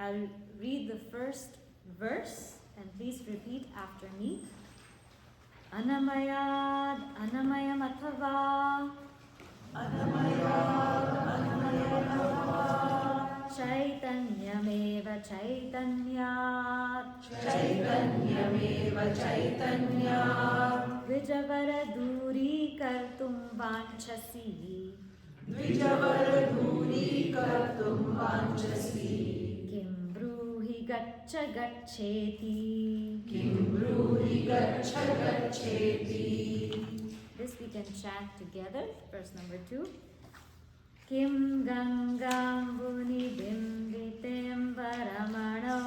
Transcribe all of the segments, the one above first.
I'll read the first verse and please repeat after me. Anamayad anamayam athava chaitanyameva chaitanyat vijavara duri kartum vanchasi kim bruhi gaccha gaccheti. This we can chant together. Verse number 2. Kim gangam buni bimbitem varamano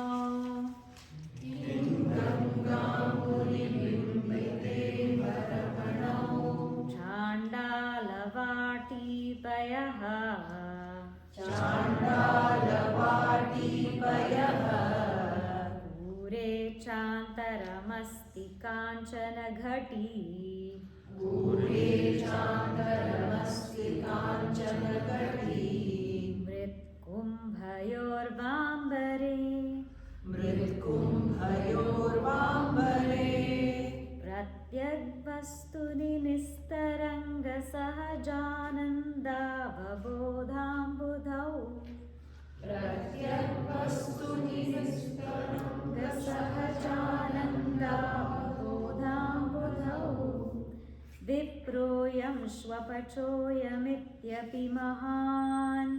chandalavati payaha pure chantaramasti kanchana ghati mrit kumbhayor vambare pratyag vastuni nistaranga sahajananda vabodham budhau Viproyam shvapachoyamithyapi mahan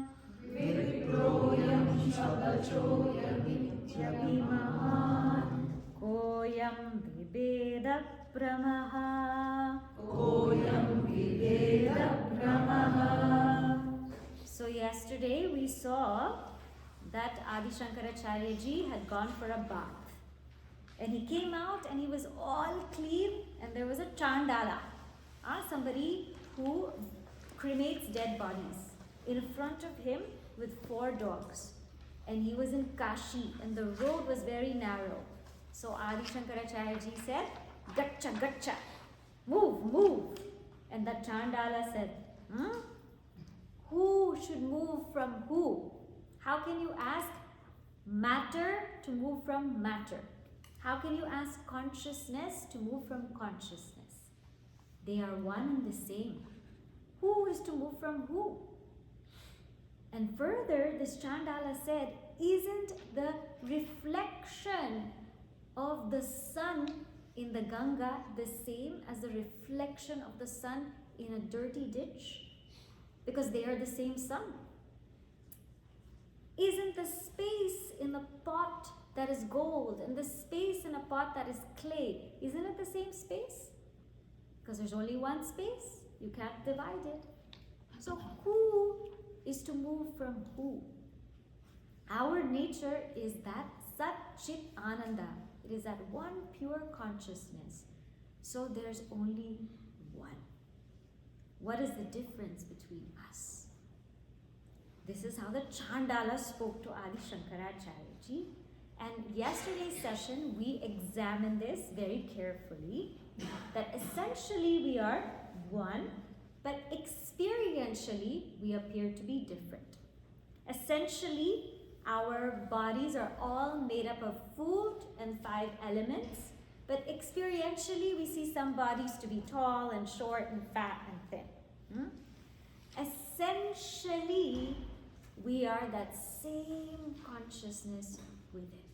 koyam vibeda pramaha. So yesterday we saw that Adi Shankaracharya ji had gone for a bath. And he came out and he was all clean, and there was a chandala, somebody who cremates dead bodies, in front of him with 4 dogs. And he was in Kashi and the road was very narrow. So Adi Shankaracharya ji said, Gaccha, gaccha, move, move. And the chandala said, who should move from who? How can you ask matter to move from matter? How can you ask consciousness to move from consciousness? They are one and the same. Who is to move from who? And further, this chandala said, isn't the reflection of the sun in the Ganga the same as the reflection of the sun in a dirty ditch? Because they are the same sun. Isn't the space in the pot that is gold and the space in a pot that is clay, isn't it the same space? Because there's only one space, you can't divide it. So who is to move from who? Our nature is that Sat Chit Ananda. It is that one pure consciousness. So there's only one. What is the difference between us? This is how the Chandala spoke to Adi Shankaracharya ji. And yesterday's session, we examined this very carefully. That essentially we are one, but experientially we appear to be different. Essentially, our bodies are all made up of food and 5 elements, but experientially we see some bodies to be tall and short and fat and thin. Essentially, we are that same consciousness within.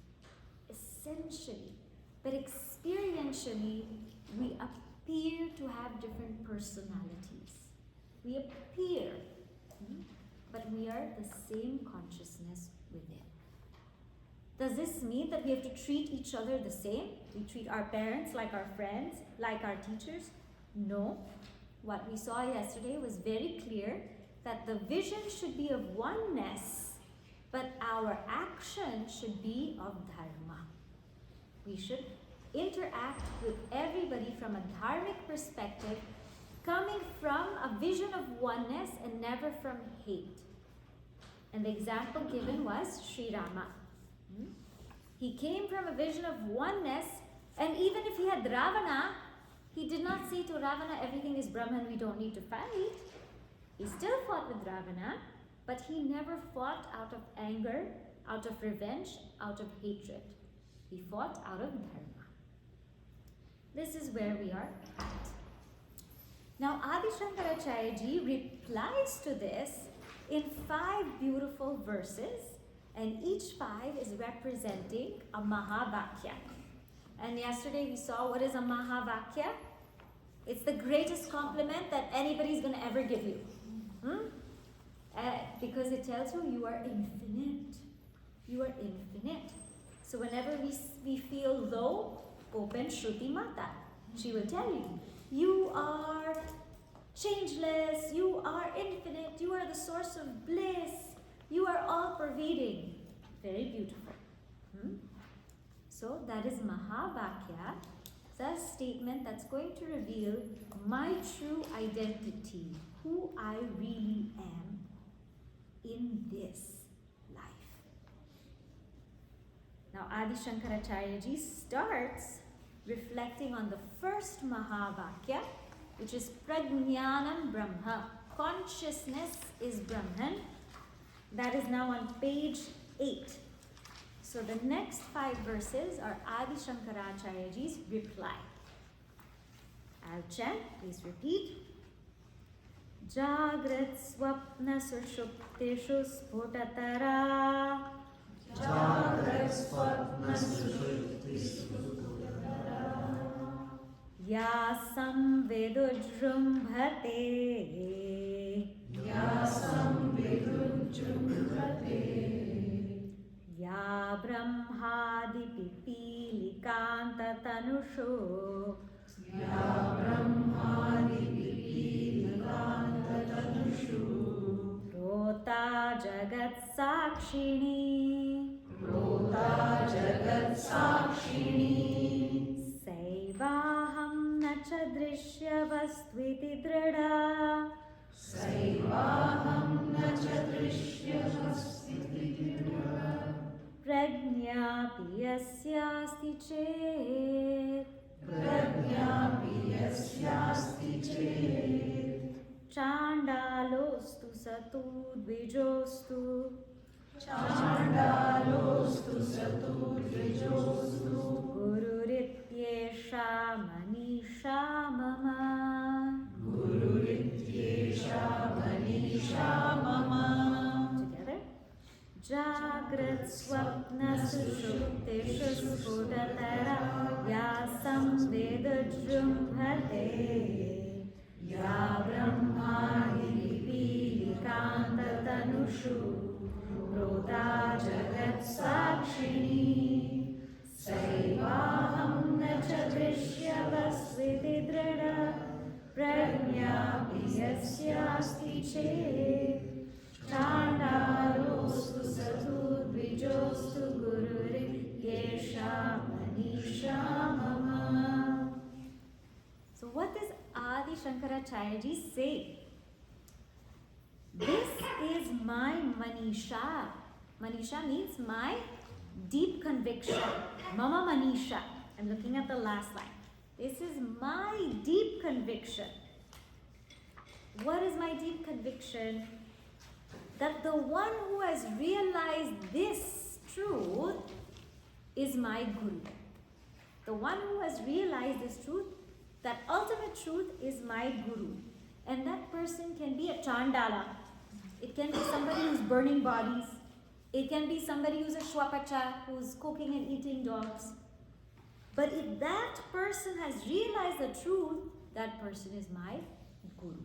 Essentially. But experientially, we appear to have different personalities. We appear, but we are the same consciousness within. Does this mean that we have to treat each other the same? We treat our parents like our friends, like our teachers? No. What we saw yesterday was very clear that the vision should be of oneness, but our action should be of dharma. We should interact with everybody from a dharmic perspective, coming from a vision of oneness and never from hate. And the example given was Sri Rama. He came from a vision of oneness, and even if he had Ravana, he did not say to Ravana, everything is Brahman, we don't need to fight. He still fought with Ravana, but he never fought out of anger, out of revenge, out of hatred. He fought out of dharma. This is where we are at. Now Adi Shankaracharya ji replies to this in 5 beautiful verses, and each 5 is representing a Mahavakya. And yesterday we saw what is a Mahavakya. It's the greatest compliment that anybody's going to ever give you. Because it tells you you are infinite. You are infinite. So whenever we feel low, open Shruti Mata. She will tell you, you are changeless, you are infinite, you are the source of bliss, you are all pervading. Very beautiful. So that is Mahavakya. It's a statement that's going to reveal my true identity, who I really am in this life. Now Adi Shankaracharya ji starts reflecting on the first Mahavakya, which is Prajnaanam Brahma. Consciousness is Brahman. That is now on page 8. So the next 5 verses are Adi Shankaracharya ji's reply. I'll chant, please repeat. Jagrat swapna sushuptishu spotatara. Jagrat swapna sushuptishu spotatara. Yasam vedujrumbhate. Yasam vedujrumbhate. Ya brahmadi pipilikanta tanusho. Ya brahmadi pipilikanta tanushu. Rota jagat sakshini. Rota jagat sakshini. Saivaham nacha drishya vastviti drada. Saivaham nacha drishya vastviti drada. Prajnapi yasyasti chet. Prajnapi yasyasti chet. Chandalostu satu dvijostu. Chandalostu satu dvijostu. Gururityesha Manisha mama. Gururityesha Manisha mama. Together. Jagrat swapna sushuptishu spotatara. Yasam vedujrumbhate. Ya brahmani pipilikanta tanushu. Rota प्रज्ञापि यस्यास्ति चेत् चाण्डालोऽस्तु चतुर्द्विजोऽस्तु गुरुरित्येषा मनीषा मम. So what does Adi Shankaracharya say? This is my Manisha. Manisha means my deep conviction. Mama Manisha. I'm looking at the last line. This is my deep conviction. What is my deep conviction? That the one who has realized this truth is my Guru. The one who has realized this truth, that ultimate truth, is my Guru. And that person can be a Chandala. It can be somebody who's burning bodies. It can be somebody who's a Shwapacha, who's cooking and eating dogs. But if that person has realized the truth, that person is my Guru.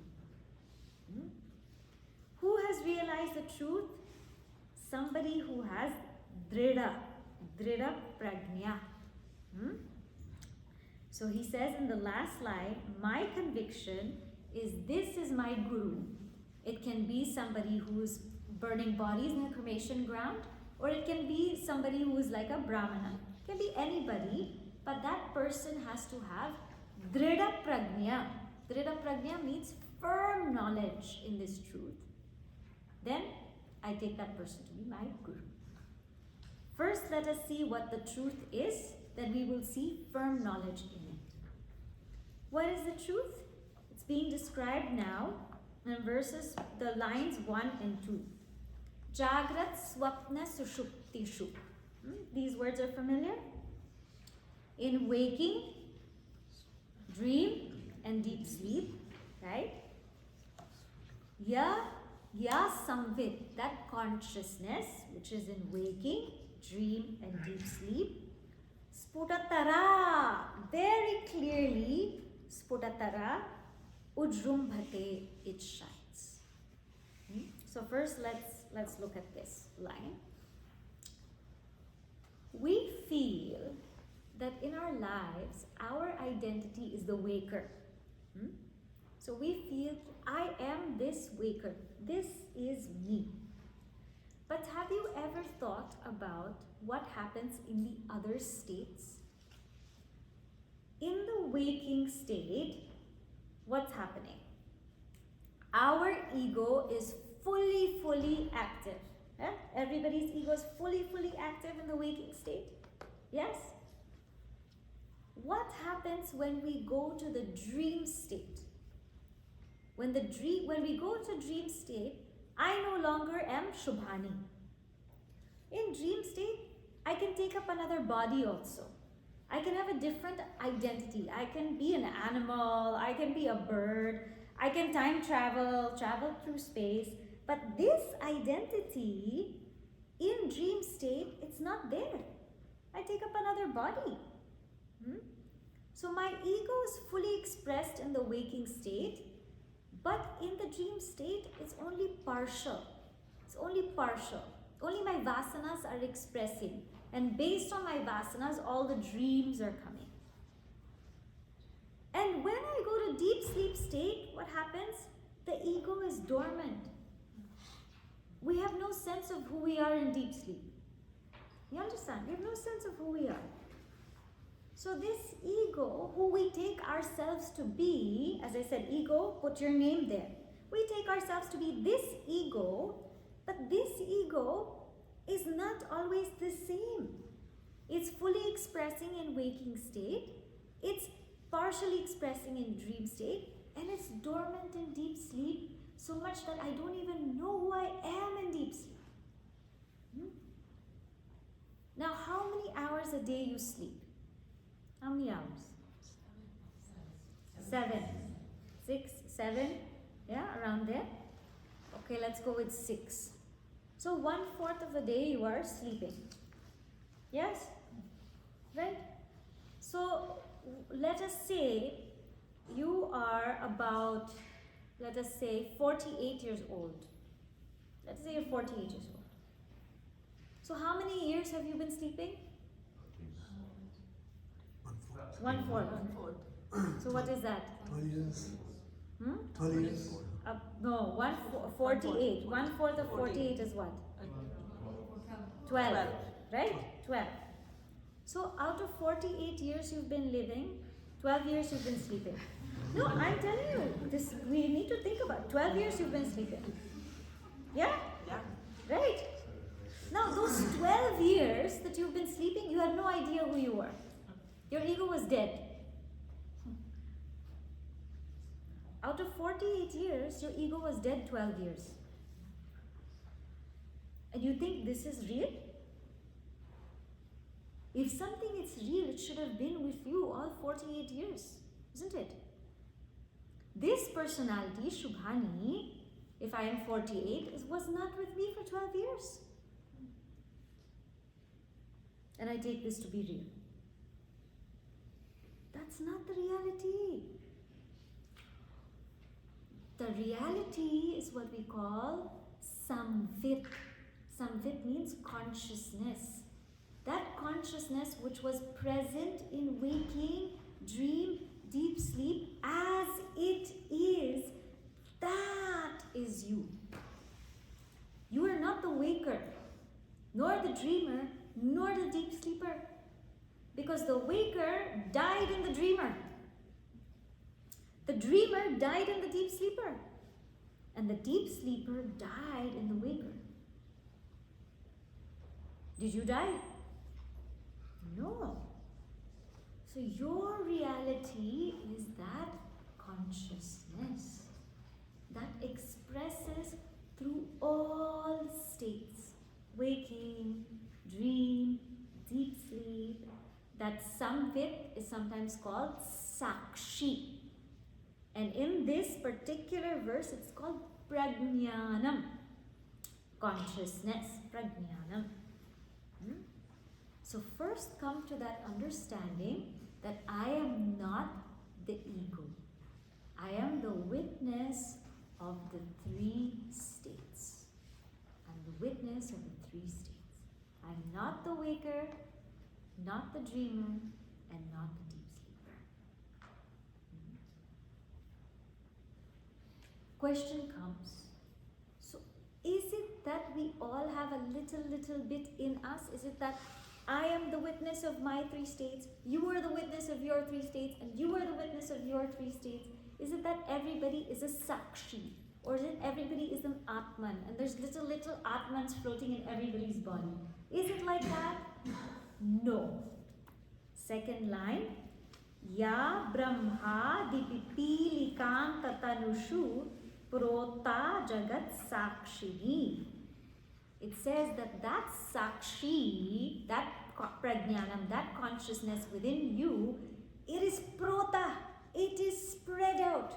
Who has realized the truth? Somebody who has Drida Prajna. So he says in the last line, my conviction is this is my Guru. It can be somebody who's burning bodies in a cremation ground, or it can be somebody who is like a Brahmana. It can be anybody, but that person has to have Drida Prajna. Drida Prajna means firm knowledge in this truth. Then I take that person to be my Guru. First, let us see what the truth is, then we will see firm knowledge in it. What is the truth? It's being described now in the lines 1 and 2. Jagrat Swapna Sushuptishu. These words are familiar? In waking, dream, and deep sleep, right? Ya Samvit, that consciousness which is in waking, dream, and deep sleep. Sputatara, very clearly, Sputatara, Ujrumbhate, it shines. So first let's look at this line. We feel that in our lives, our identity is the waker. So we feel, I am this waker. This is me. But have you ever thought about what happens in the other states? In the waking state, what's happening? Our ego is fully active. Everybody's ego is fully active in the waking state. Yes? What happens when we go to the dream state? When we go to dream state, I no longer am Shubhani. In dream state, I can take up another body also. I can have a different identity. I can be an animal, I can be a bird, I can time travel through space. But this identity in dream state, it's not there. I take up another body. So my ego is fully expressed in the waking state, but in the dream state, it's only partial. It's only partial. Only my vasanas are expressing. And based on my vasanas, all the dreams are coming. And when I go to deep sleep state, what happens? The ego is dormant. We have no sense of who we are in deep sleep. You understand? We have no sense of who we are. So this ego, who we take ourselves to be, as I said, ego, put your name there. We take ourselves to be this ego, but this ego is not always the same. It's fully expressing in waking state, it's partially expressing in dream state, and it's dormant in deep sleep, so much that I don't even know who I am in deep sleep. Now, how many hours a day you sleep? How many hours? 7. 6, 7, yeah, around there. Okay, let's go with 6. So 1/4 of the day you are sleeping. Yes? Right? So let us say you are about, let us say 48 years old. Let's say you're 48 years old. So how many years have you been sleeping? 1/4. So what is that? 12 years. 12 years. No, 48. 1/4 of 48 is what? 12. Right? 12. So out of 48 years you've been living, 12 years you've been sleeping. No, I'm telling you, this we need to think about. 12 years you've been sleeping. Yeah? Yeah. Right? Now, those 12 years that you've been sleeping, you had no idea who you were. Your ego was dead. Out of 48 years, your ego was dead 12 years. And you think this is real? If something is real, it should have been with you all 48 years, isn't it? This personality, Shubhani, if I am 48, was not with me for 12 years. And I take this to be real. That's not the reality. The reality is what we call samvit. Samvit means consciousness. That consciousness which was present in waking, dream, deep sleep, as it is, that is you. You are not the waker, nor the dreamer, nor the deep sleeper. Because the waker died in the dreamer. The dreamer died in the deep sleeper. And the deep sleeper died in the waker. Did you die? No. So your reality is that consciousness that expresses through all states, waking, dream, deep sleep. That samvit is sometimes called sakshi. And in this particular verse, it's called Prajnaanam, consciousness, Prajnaanam. So first come to that understanding that I am not the ego. I am the witness of the three states. I'm the witness of the three states. I'm not the waker, not the dreamer, and not the deep sleeper. Question comes. So is it that we all have a little bit in us? Is it that I am the witness of my three states, you are the witness of your three states, and you are the witness of your three states? Is it that everybody is a sakshi? Or is it everybody is an atman and there's little atmans floating in everybody's body? Is it like that? No. Second line. Ya brahma dipipilikan tatanushu prota jagat sakshini. It says that sakshi, that prajnanam, that consciousness within you, it is prota, it is spread out.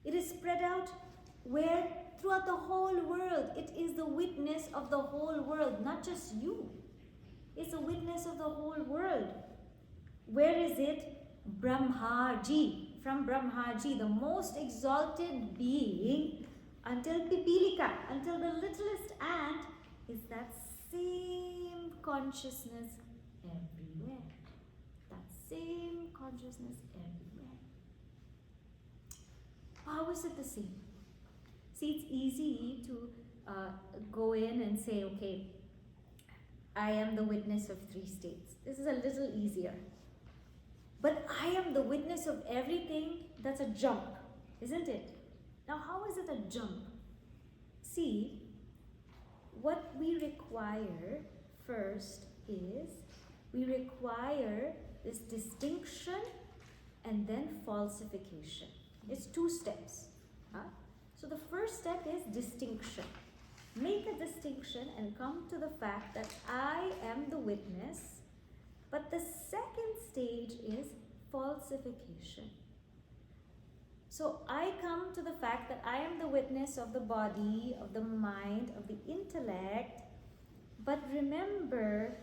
It is spread out where? Throughout the whole world. It is the witness of the whole world, not just you. It's a witness of the whole world. Where is it? Brahmaji. From Brahmaji, the most exalted being, until Pipilika, until the littlest ant, is that same consciousness everywhere. That same consciousness everywhere. How is it the same? See, it's easy to go in and say, okay, I am the witness of three states. This is a little easier. But I am the witness of everything, that's a jump, isn't it? Now, how is it a jump? See, what we require first is, we require this distinction and then falsification. It's 2 steps. So the first step is distinction. Make a distinction and come to the fact that I am the witness. But the second stage is falsification. So I come to the fact that I am the witness of the body, of the mind, of the intellect. But remember,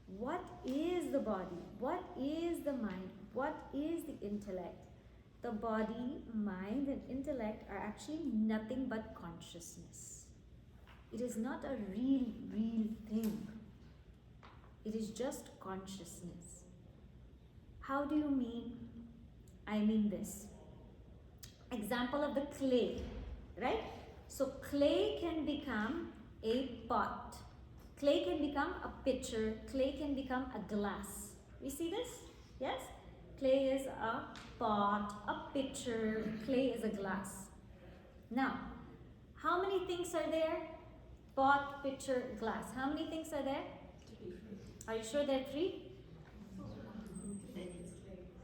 what is the body? What is the mind? What is the intellect? The body, mind, and intellect are actually nothing but consciousness. It is not a real thing. It is just consciousness. How do you mean? I mean this. example of the clay, right? So clay can become a pot. Clay can become a pitcher. Clay can become a glass. You see this? Yes? Clay is a pot, a pitcher. Clay is a glass. Now, how many things are there? Pot, pitcher, glass. How many things are there? Are you sure there are 3?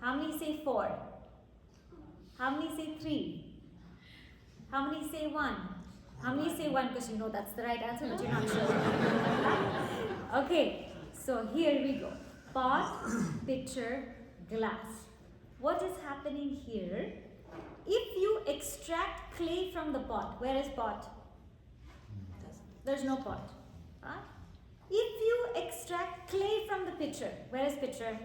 How many say 4? How many say 3? How many say 1? How many say 1? Because you know that's the right answer, but you're not sure. Okay, so here we go. Pot, pitcher, glass. What is happening here? If you extract clay from the pot, where is pot? There's no pot. Huh? If you extract clay from the pitcher, where is pitcher?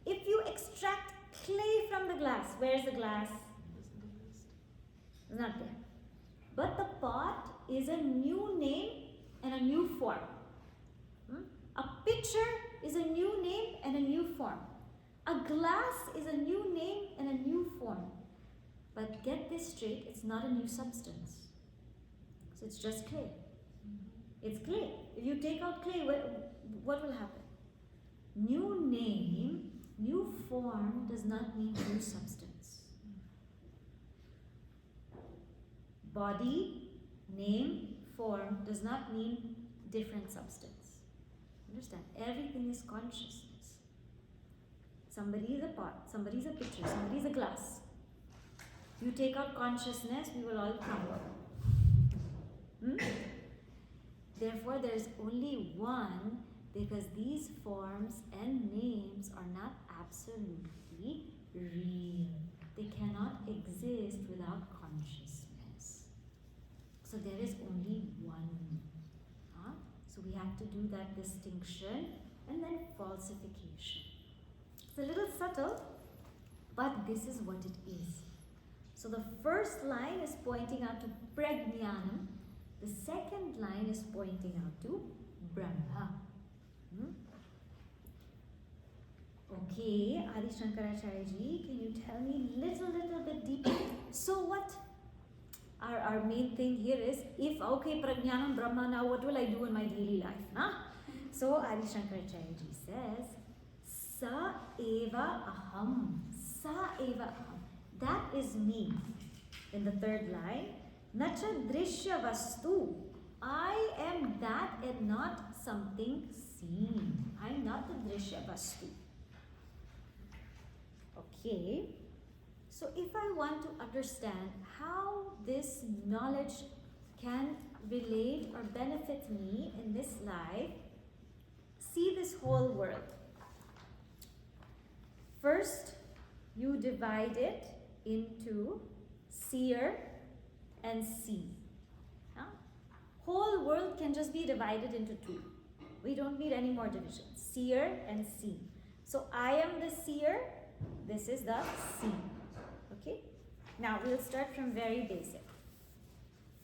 If you extract clay from the glass, where is the glass? It's not there. But the pot is a new name and a new form. A pitcher is a new name and a new form. A glass is a new name and a new form. But get this straight, it's not a new substance. So it's just clay. It's clay. If you take out clay, what will happen? New name, new form does not mean new substance. Body, name, form does not mean different substance. Understand? Everything is consciousness. Somebody is a pot, somebody is a pitcher, somebody is a glass. You take out consciousness, we will all crumble. Therefore, there is only one, because these forms and names are not absolutely real. They cannot exist without consciousness. So there is only one. So we have to do that distinction and then falsification. It's a little subtle, but this is what it is. So the first line is pointing out to Prajnaanam. The second line is pointing out to Brahma. Okay, Adi Shankaracharya ji, can you tell me little bit deeper? So what? Our main thing here is, if okay, Prajnaanam Brahma, now what will I do in my daily life? Nah? So Adi Shankaracharya ji says, Sa eva aham. Sa eva aham. That is me. In the third line, Nacha drishya vastu. I am that and not something seen. I am not the drishya vastu. Okay. So if I want to understand how this knowledge can relate or benefit me in this life, see this whole world. First, you divide it into seer and seen. Whole world can just be divided into 2. We don't need any more divisions. Seer and seen. So I am the seer, this is the seen. Okay? Now we'll start from very basic.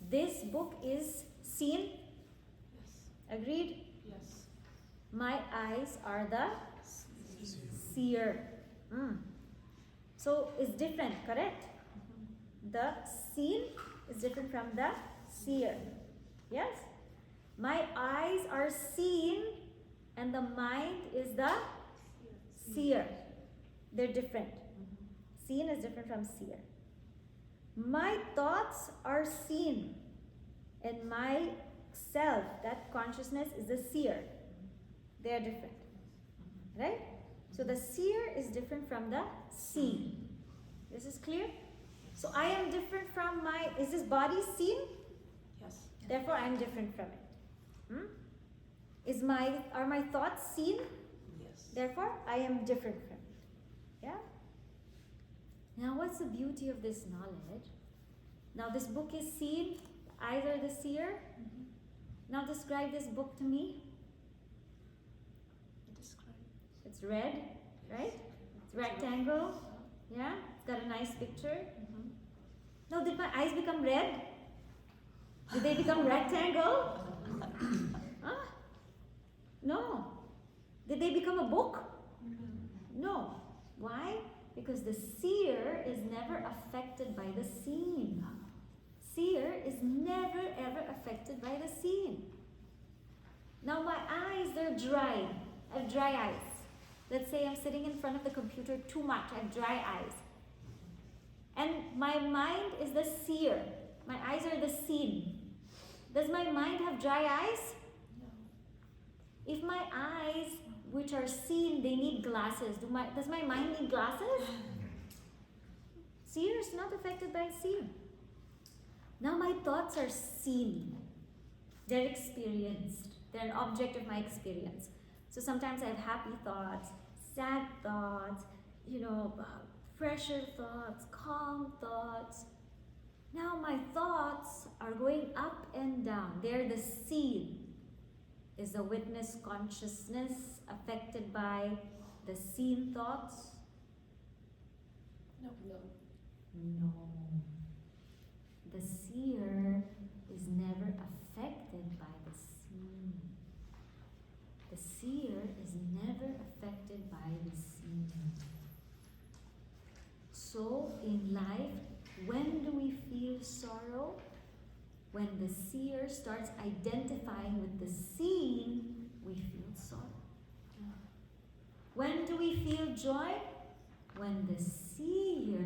This book is seen? Yes. Agreed? Yes. My eyes are the seer. So it's different, correct? The seen is different from the seer. Yes? My eyes are seen and the mind is the seer. They're different. Seen is different from seer. My thoughts are seen and my self, that consciousness, is the seer. They are different. Right? So the seer is different from the seen. This is clear? So I am different from my, is this body seen? Yes. Therefore I am different from it. Are my thoughts seen? Yes. Therefore I am different from it. Yeah? Now what's the beauty of this knowledge? Now this book is seen, eyes are the seer. Now describe this book to me. Describe. It's red, right? It's rectangle. Yeah? It's got a nice picture. Now did my eyes become red? Did they become rectangle? Huh? No. Did they become a book? No. Why? Because the seer is never affected by the seen. Seer is never ever affected by the seen. Now my eyes, they're dry. I have dry eyes. Let's say I'm sitting in front of the computer too much. I have dry eyes. And my mind is the seer. My eyes are the seen. Does my mind have dry eyes? No. If my eyes, which are seen, they need glasses, does my mind need glasses? Seer is not affected by seen. Now my thoughts are seen. They're experienced. They're an object of my experience. So sometimes I have happy thoughts, sad thoughts, pressure thoughts, calm thoughts. Now my thoughts are going up and down. They're the seen. Is the witness consciousness affected by the seen thoughts? No. No. The seer is never affected by the seen. The seer is never affected by the seen. So in life, when do we feel sorrow? When the seer starts identifying with the seen, we feel sorrow. When do we feel joy? When the seer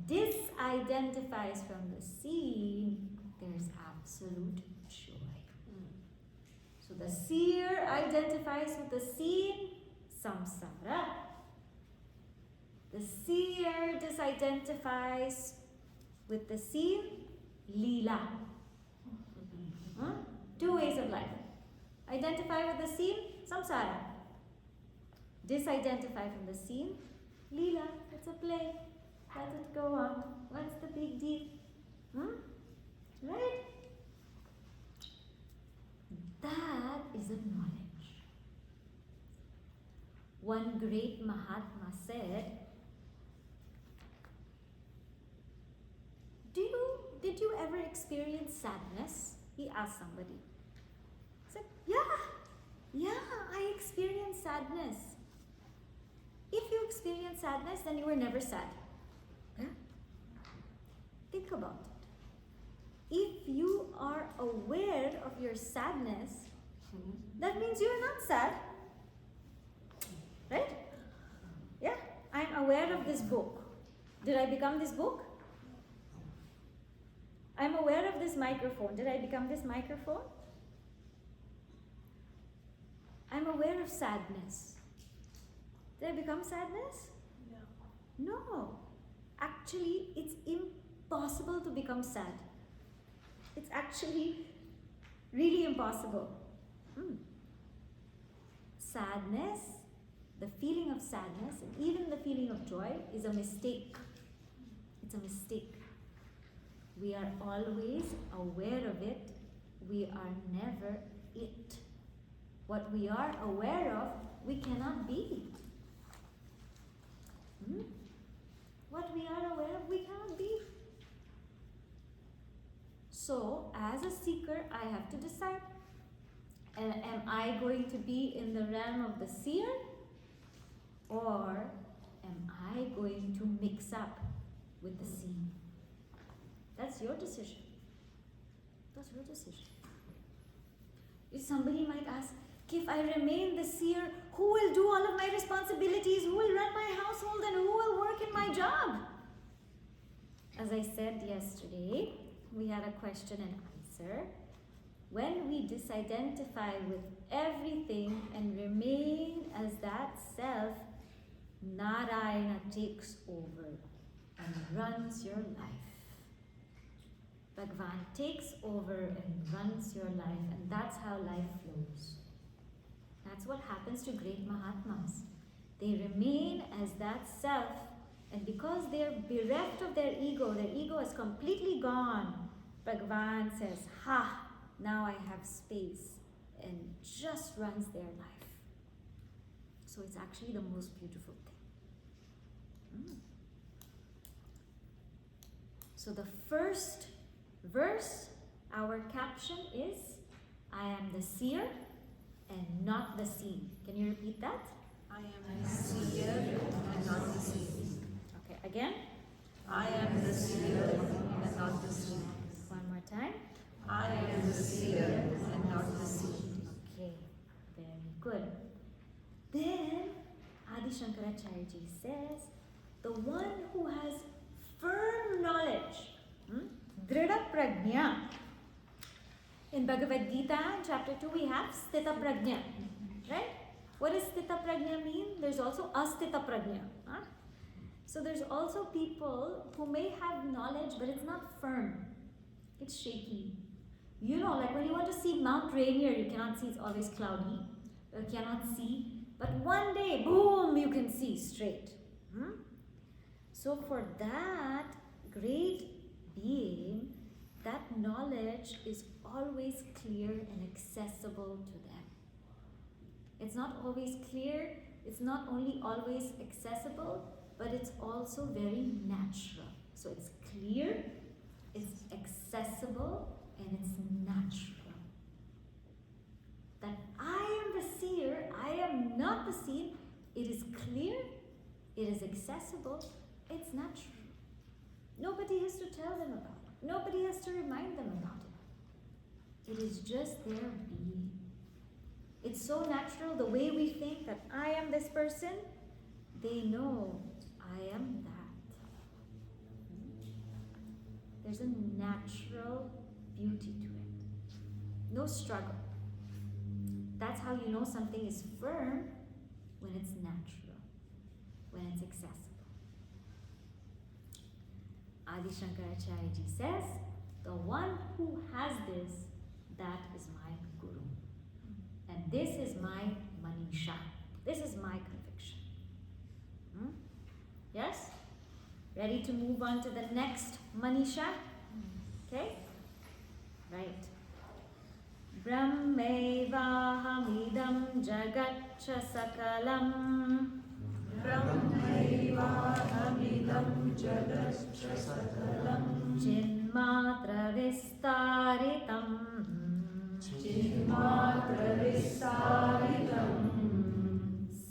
disidentifies from the seen, there's absolute joy. So the seer identifies with the seen, samsara. The seer disidentifies with the seen, Leela. Two ways of life. Identify with the seen, samsara. Disidentify from the seen, Leela. It's a play. Let it go on. What's the big deal? Right? That is a knowledge. One great Mahatma said, Did you ever experience sadness? He asked somebody. He said, yeah, I experienced sadness. If you experience sadness, then you were never sad. Yeah? Think about it. If you are aware of your sadness, that means you are not sad. Right? Yeah? I'm aware of this book. Did I become this book? I'm aware of this microphone. Did I become this microphone? I'm aware of sadness. Did I become sadness? No. Actually, it's impossible to become sad. It's actually really impossible. Sadness, the feeling of sadness, and even the feeling of joy is a mistake. It's a mistake. We are always aware of it. We are never it. What we are aware of, we cannot be. What we are aware of, we cannot be. So, as a seeker, I have to decide. Am I going to be in the realm of the seer? Or am I going to mix up with the seen? That's your decision. That's your decision. If somebody might ask, if I remain the seer, who will do all of my responsibilities? Who will run my household? And who will work in my job? As I said yesterday, we had a question and answer. When we disidentify with everything and remain as that self, Narayana takes over and runs your life. Bhagavan takes over and runs your life, and that's how life flows. That's what happens to great Mahatmas. They remain as that self, and because they're bereft of their ego is completely gone, Bhagavan says, now I have space, and just runs their life. So it's actually the most beautiful thing. So the first verse, our caption is, I am the seer and not the seen. Can you repeat that? I am the seer and not the seen. the sea. One more time. I am the seer and not the seed. Okay, very good. Then Adi Shankaracharya ji says, the one who has firm knowledge, Drida Prajna. In Bhagavad Gita, chapter 2, we have Sthita Prajna, right? What does Sthita Prajna mean? There's also Asthita Prajna. Huh? So there's also people who may have knowledge, but it's not firm. It's shaky. You know, like when you want to see Mount Rainier, you cannot see, it's always cloudy. You cannot see. But one day, boom, you can see straight. So for that great being, that knowledge is always clear and accessible to them. It's not always clear, it's not only always accessible, but it's also very natural. So it's clear, it's accessible, and it's natural. That I am the seer, I am not the seen. It is clear, it is accessible, it's natural. Nobody has to tell them about it. Nobody has to remind them about it. It is just their being. It's so natural, the way we think that I am this person, they know I am that. There's a natural beauty to it. No struggle. That's how you know something is firm, when it's natural, when it's accessible. Adi Shankaracharya ji says, the one who has this, that is my Guru. And this is my Manisha. This is my conviction. Yes? Ready to move on to the next Manisha? Okay? Right. Brahmevaham jagatcha sakalam. Brahmaivahamidam jagatcha sakalam. Chinmatra vistaritam. Chinmatra vistaritam.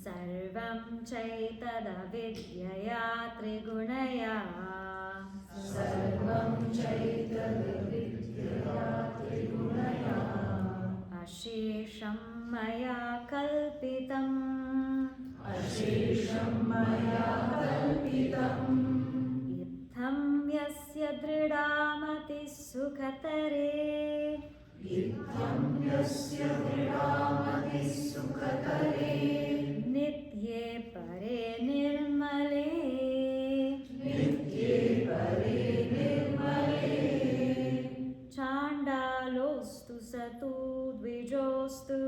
Sarvam chaitada vidyaya trigunaya. Sarvam chaitada vidyaya trigunaya. Ashesham maya kalpitam. Ashesham maya kalpitam. Itham yasya dridamati sukhatare. Itham yasya dridamati sukhatare. Nitye pare nirmale. Nitye pare nirmale. Chandalostu satu dvijostu.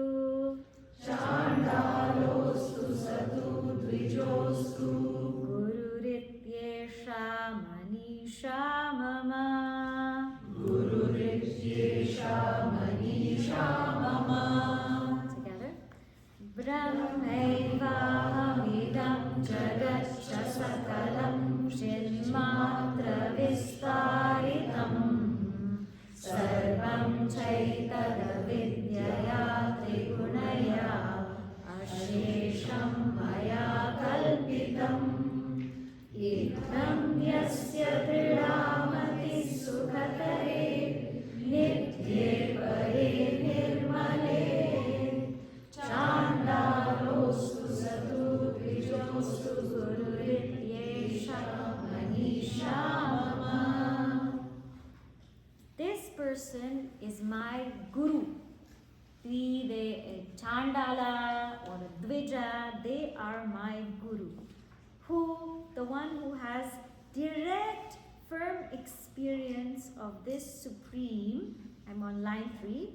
Chandalostu satu dvijostu. Gururityesha manisha mama. Gururityesha manisha mama. Together. Brahmaivahamidam jagatcha sakalam chinmatra vistaritam. Sarvam chaitala vidyaya trigunaya. Ashesham maya kalpitam. Itham yasya dridamati sukhatare. Nitye pare nirmale. Chandalostu satu dvijostu. Gururityesha manisha mama. This person is my Guru. Be they a Chandala or a Dvija, they are my Guru. Who, the one who has direct, firm experience of this Supreme, I'm on line 3,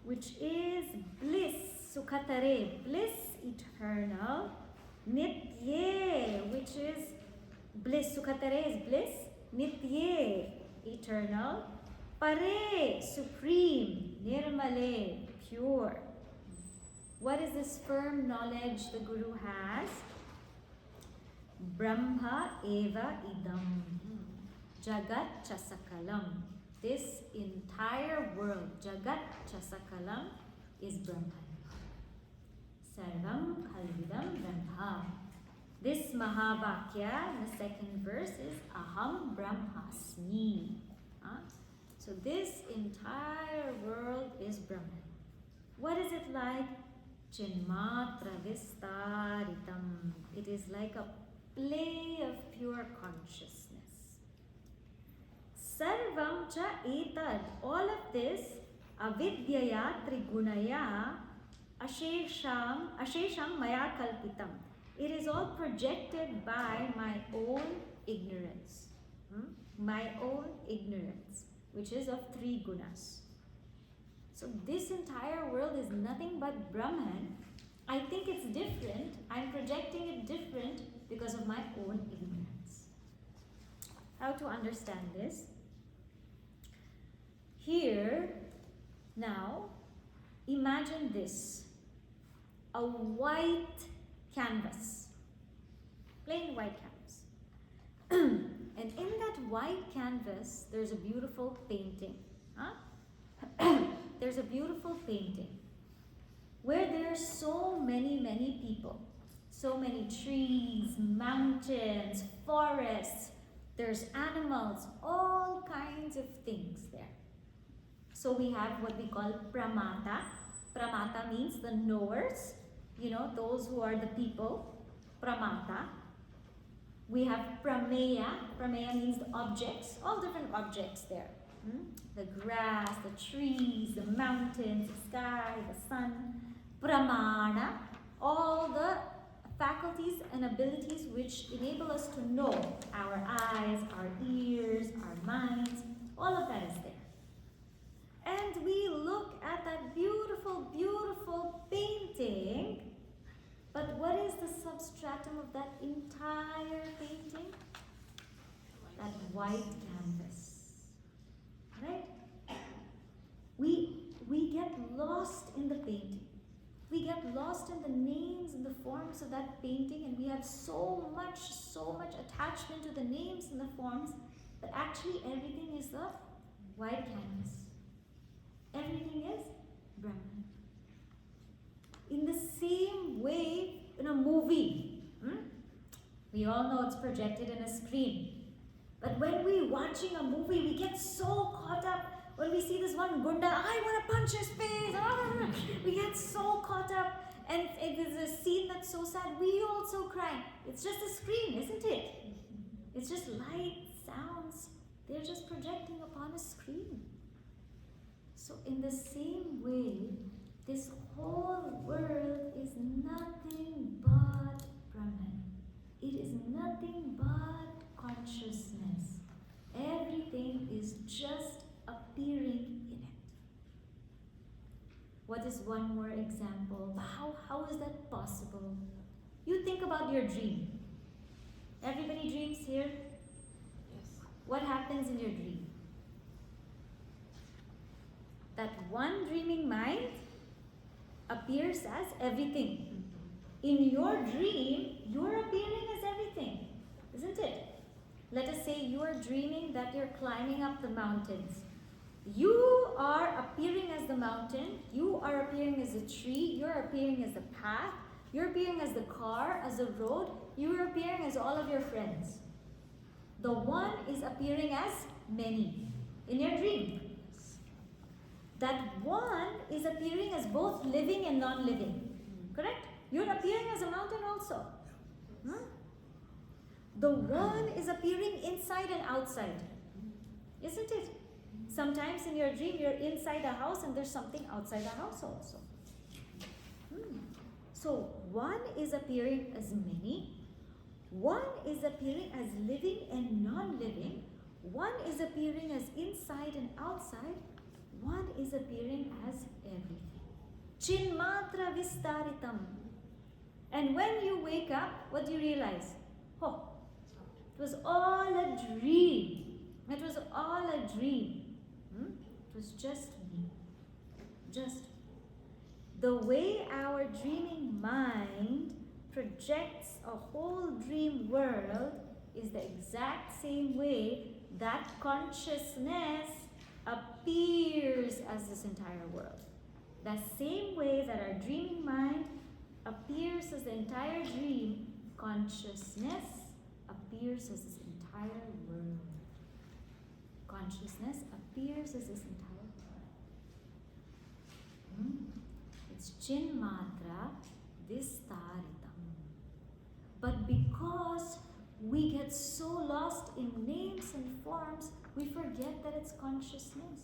which is bliss, Sukhatare, bliss eternal, Nitye, which is bliss, Sukhatare is bliss, Nitye, eternal, Pare, supreme, Nirmale, pure. What is this firm knowledge the Guru has? Brahma eva idam. Jagat chasakalam. This entire world, Jagat chasakalam, is Brahman. Sarvam khalvidam Brahma. This Mahavakya in the second verse is Aham Brahmasmi. Huh? So this entire world is Brahman. What is it like? Chinmatra vistaritam. It is like a play of pure consciousness. Sarvam cha etad. All of this, avidyaya trigunaya ashesham maya kalpitam. It is all projected by my own ignorance. My own ignorance, which is of 3 gunas. So this entire world is nothing but Brahman. I think it's different. I'm projecting it different because of my own ignorance. How to understand this? Here, now, imagine this. A white canvas. Plain white canvas. And in that white canvas, there's a beautiful painting. There's a beautiful painting where there's so many people. So many trees, mountains, forests. There's animals, all kinds of things there. So we have what we call pramata. Pramata means the knowers. You know, those who are the people. Pramata. We have prameya. Prameya means the objects, all different objects there. The grass, the trees, the mountains, the sky, the sun. Pramana, all the faculties and abilities which enable us to know. Our eyes, our ears, our minds, all of that is there. And we look at that beautiful, beautiful painting. But what is the substratum of that entire painting? That white canvas. Right? We get lost in the painting. We get lost in the names and the forms of that painting, and we have so much attachment to the names and the forms, but actually everything is the white canvas. Everything is Brahman. In the same way, in a movie, we all know it's projected in a screen. But when we're watching a movie, we get so caught up. When we see this one gunda, I want to punch his face. We get so caught up. And if there's a scene that's so sad, we also cry. It's just a screen, isn't it? It's just light, sounds. They're just projecting upon a screen. So in the same way, this whole world is nothing but Brahman. It is nothing but consciousness. Everything is just appearing in it. What is one more example? How is that possible? You think about your dream. Everybody dreams here? Yes. What happens in your dream? That one dreaming mind appears as everything. In your dream, you're appearing as everything, isn't it? Let us say you are dreaming that you're climbing up the mountains. You are appearing as the mountain, you are appearing as a tree, you're appearing as the path, you're appearing as the car, as the road, you're appearing as all of your friends. The one is appearing as many in your dream. That one is appearing as both living and non-living. Correct? You're appearing as a mountain also. The one is appearing inside and outside. Isn't it? Sometimes in your dream, you're inside a house and there's something outside the house also. So one is appearing as many. One is appearing as living and non-living. One is appearing as inside and outside. One is appearing as everything. Chinmatra vistaritam. And when you wake up, what do you realize? Oh, it was all a dream. It was all a dream. It was just me. Just me. The way our dreaming mind projects a whole dream world is the exact same way that consciousness appears as this entire world. The same way that our dreaming mind appears as the entire dream, consciousness appears as this entire world. consciousness appears as this entire body. It's Chinmatra Vistaritam. But because we get so lost in names and forms, we forget that it's consciousness.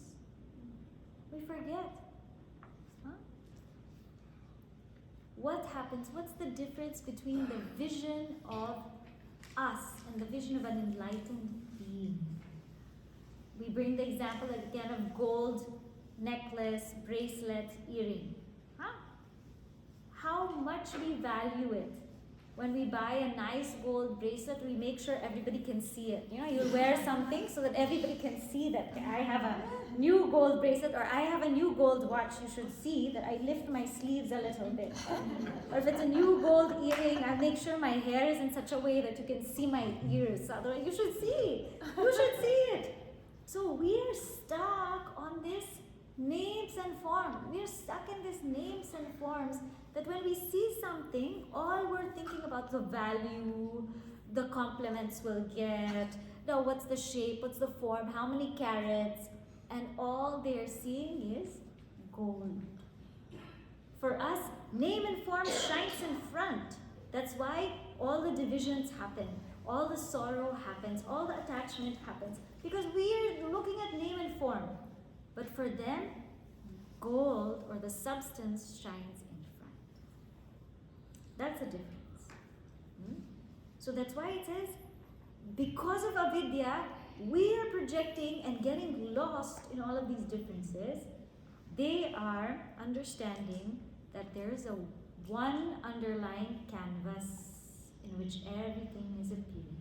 We forget. What happens? What's the difference between the vision of us and the vision of an enlightened being? We bring the example again of gold necklace, bracelet, earring. How much we value it. When we buy a nice gold bracelet, we make sure everybody can see it. You wear something so that everybody can see that I have a new gold bracelet or I have a new gold watch. You should see that I lift my sleeves a little bit. Or if it's a new gold earring, I make sure my hair is in such a way that you can see my ears. Otherwise, you should see. You should see it. So we are stuck on this names and forms. We are stuck in these names and forms that when we see something, all we're thinking about the value, the compliments we'll get, what's the shape, what's the form, how many carats, and all they're seeing is gold. For us, name and form shines in front. That's why all the divisions happen, all the sorrow happens, all the attachment happens, because we are looking at name and form. But for them, gold or the substance shines in front. That's the difference. So that's why it says, because of avidya, we are projecting and getting lost in all of these differences. They are understanding that there is a one underlying canvas in which everything is appearing.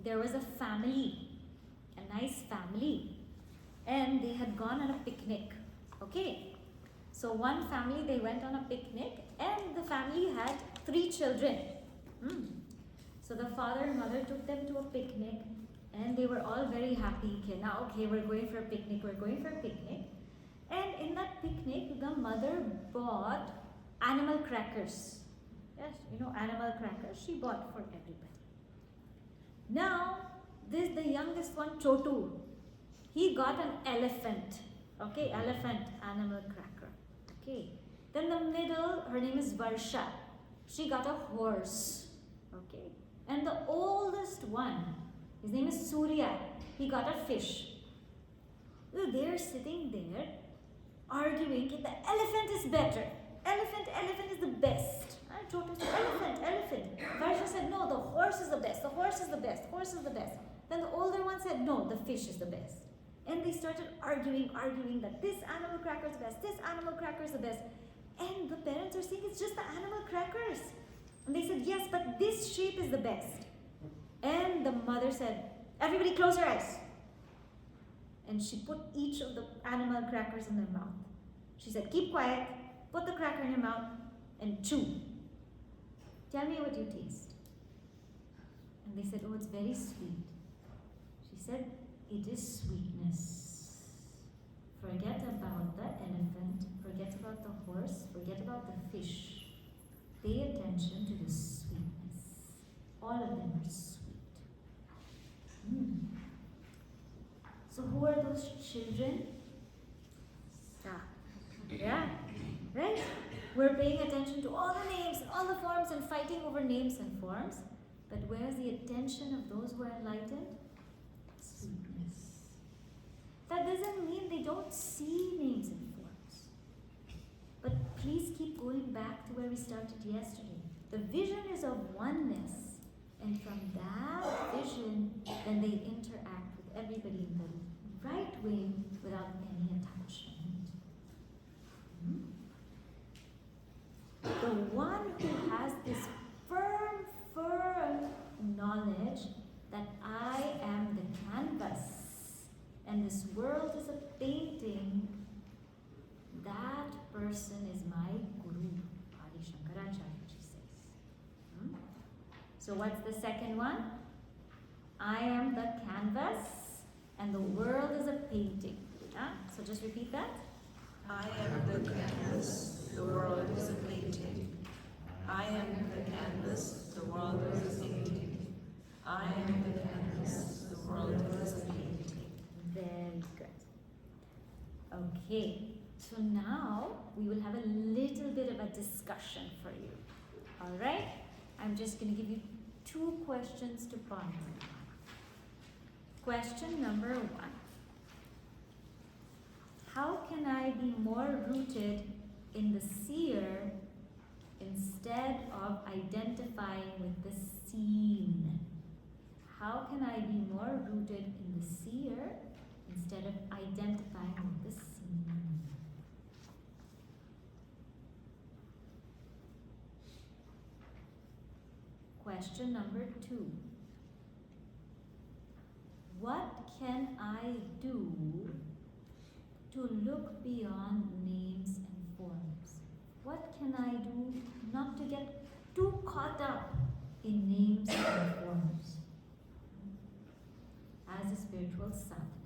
There was a family, a nice family, and they had gone on a picnic. Okay, so one family, they went on a picnic, and the family had 3 children. So the father and mother took them to a picnic, and they were all very happy. Okay, we're going for a picnic, And in that picnic, the mother bought animal crackers. Yes, animal crackers. She bought for everybody. Now, the youngest one, Chotu, he got an elephant. Okay, elephant, animal cracker. Okay. Then the middle, her name is Varsha. She got a horse. Okay. And the oldest one, his name is Surya. He got a fish. So they're sitting there arguing that the elephant is better. Elephant is the best. Chotu said, elephant. Varsha said, no, the horse is the best. Then the older one said, no, the fish is the best. And they started arguing that this animal cracker is the best, this animal cracker is the best. And the parents are saying, it's just the animal crackers. And they said, yes, but this shape is the best. And the mother said, everybody close your eyes. And she put each of the animal crackers in their mouth. She said, keep quiet, put the cracker in your mouth, and chew. Tell me what you taste. And they said, oh, it's very sweet. She said, it is sweetness. Forget about the elephant, forget about the horse, forget about the fish. Pay attention to the sweetness. All of them are sweet. So who are those children? Yeah, right? We're paying attention to all the names, all the forms, and fighting over names and forms. But where's the attention of those who are enlightened? Sweetness. That doesn't mean they don't see names and forms. But please keep going back to where we started yesterday. The vision is of oneness. And from that vision, then they interact with everybody in the right way without any attachment. The one who has this firm knowledge that I am the canvas and this world is a painting, that person is my Guru, Adi Shankaracharya says. So what's the second one? I am the canvas and the world is a painting. So just repeat that. I am the canvas, the world is a painting. I am the canvas, the world is a painting. I am Okay, so now we will have a little bit of a discussion for you. Alright? I'm just going to give you 2 questions to ponder on. Question number 1. How can I be more rooted in the seer instead of identifying with the seen? How can I be more rooted in the seer instead of identifying with the seen? Question number 2. What can I do to look beyond names and forms? What can I do not to get too caught up in names and forms as a spiritual sadhaka?